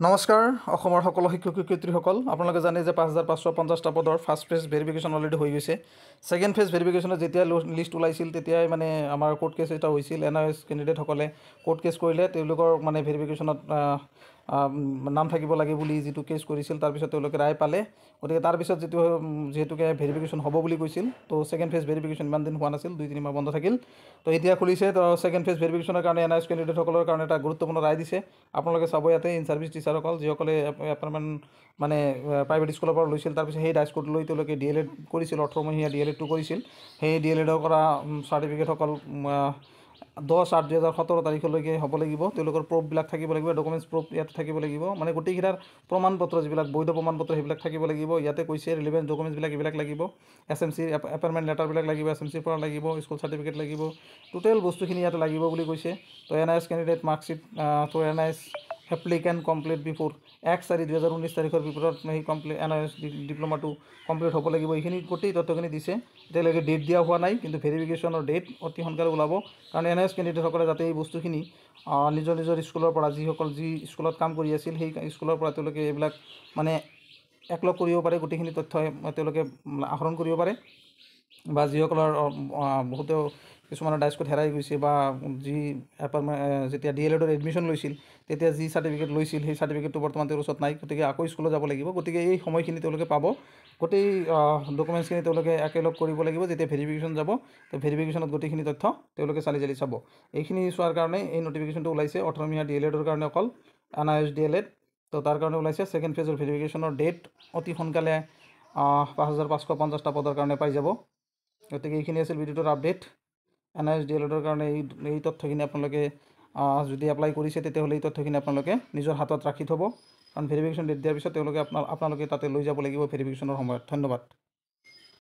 নমস্কাৰ অসমৰ সকলো শিক্ষক শিক্ষয়িত্ৰীসকল আপোনালোকে জানে যে 5550টা পদৰ ফাৰ্ষ্ট ফেজ ভেৰিফিকেশ্যন অলৰেডি হৈ গৈছে। ছেকেণ্ড ফেজ ভেৰিফিকেশ্যনত যেতিয়া লিষ্ট ওলাইছিল তেতিয়াই মানে আমাৰ কোৰ্ট কেছ এটা হৈছিল। NIOS কেণ্ডিডেটসকলে কোৰ্ট কেছ কৰিলে তেওঁলোকৰ মানে ভেৰিফিকেশ্যনত নাম থাকিব লাগে বুলি যিটো কেছ কৰিছিল তাৰপিছত তেওঁলোকে ৰায় পালে। গতিকে তাৰপিছত যিহেতুকে ভেৰিফিকেশ্যন হ'ব বুলি কৈছিল, তো ছেকেণ্ড ফেজ ভেৰিফিকেশ্যন ইমান দিন হোৱা নাছিল, 2-3 মাহ বন্ধ থাকিল। তো এতিয়া খুলিছে। তো ছেকেণ্ড ফেজ ভেৰিফিকেশ্যনৰ কাৰণে NIOS কেণ্ডিডেটসকলৰ কাৰণে এটা গুৰুত্বপূৰ্ণ ৰায় দিছে। আপোনালোকে চাব ইয়াতে ইন ছাৰ্ভিচ টিচাৰসকল যিসকলে এপইণ্টমেণ্ট মানে প্ৰাইভেট স্কুলৰ পৰা লৈছিল, তাৰপিছত সেই ডাইচ কোড লৈ তেওঁলোকে DLED কৰিছিল, 18 মহীয়া DLEDটো কৰিছিল। সেই DLED কৰা চাৰ্টিফিকেটসকল 10/8/2017 তাৰিখলৈকে হ'ব লাগিব। তেওঁলোকৰ প্ৰুফবিলাক থাকিব লাগিব, ডকুমেণ্টছ প্ৰুফ ইয়াত থাকিব লাগিব, মানে গোটেইকেইটাৰ প্ৰমাণপত্ৰ যিবিলাক বৈধ প্ৰমাণপত্ৰ সেইবিলাক থাকিব লাগিব। ইয়াতে কৈছে ৰিলেভেণ্ট ডকুমেণ্টছবিলাক এইবিলাক লাগিব, SMC এপইণ্টমেণ্ট লেটাৰবিলাক লাগিব, SMCৰ পৰা লাগিব, স্কুল চাৰ্টিফিকেট লাগিব, টোটেল বস্তুখিনি ইয়াতে লাগিব বুলি কৈছে। তো NIOS কেণ্ডিডেট মাৰ্কশ্বিট তো NIOS এপ্লিকেণ্ট কমপ্লিট বিফোৰ 1/4/2019 তাৰিখৰ ভিতৰত সেই NIOS ডিপ্ল'মাটো কমপ্লিট হ'ব লাগিব। এইখিনি গোটেই তথ্যখিনি দিছে। এতিয়ালৈকে ডেট দিয়া হোৱা নাই, কিন্তু ভেৰিফিকেশ্যনৰ ডেট অতি সোনকালে ওলাব। কাৰণ NIOS কেণ্ডিডেটসকলে যাতে এই বস্তুখিনি নিজৰ স্কুলৰ পৰা যি স্কুলত কাম কৰি আছিল সেই স্কুলৰ পৰা তেওঁলোকে এইবিলাক মানে একলগ কৰিব পাৰে, গোটেইখিনি তথ্য তেওঁলোকে আহৰণ কৰিব পাৰে। বা যিসকলৰ বহুতেও কিছুমানৰ ডাইচ কোড হেৰাই গৈছে, বা যেতিয়া DLEDৰ এডমিশ্যন লৈছিল তেতিয়া যি চাৰ্টিফিকেট লৈছিল সেই চাৰ্টিফিকেটটো বৰ্তমান তেওঁৰ ওচৰত নাই, গতিকে আকৌ স্কুলত যাব লাগিব। গতিকে এই সময়খিনি তেওঁলোকে পাব, গোটেই ডকুমেণ্টছখিনি তেওঁলোকে একেলগ কৰিব লাগিব। যেতিয়া ভেৰিফিকেশ্যন যাব, তো ভেৰিফিকেশ্যনত গোটেইখিনি তথ্য তেওঁলোকে চালি চাব। এইখিনি চোৱাৰ কাৰণে এই নটিফিকেশ্যনটো ওলাইছে 18 মহীয়া DLEDৰ কাৰণে, অকল NIOS DLED। তো তাৰ কাৰণে ওলাইছে ছেকেণ্ড ফেজৰ ভেৰিফিকেশ্যনৰ ডেট অতি সোনকালে 5550টা পদৰ কাৰণে পাই যাব। গতিকে এইখিনি আছিল ভিডিঅ'টোৰ আপডেট। NIOS DLEDৰ কাৰণে এই তথ্যখিনি আপোনালোকে যদি এপ্লাই কৰিছে তেতিয়াহ'লে এই তথ্যখিনি আপোনালোকে নিজৰ হাতত ৰাখি থ'ব, কাৰণ ভেৰিফিকেশ্যন ডেট দিয়াৰ পিছত আপোনালোকে তাতে লৈ যাব লাগিব ভেৰিফিকেশ্যনৰ সময়ত। ধন্যবাদ।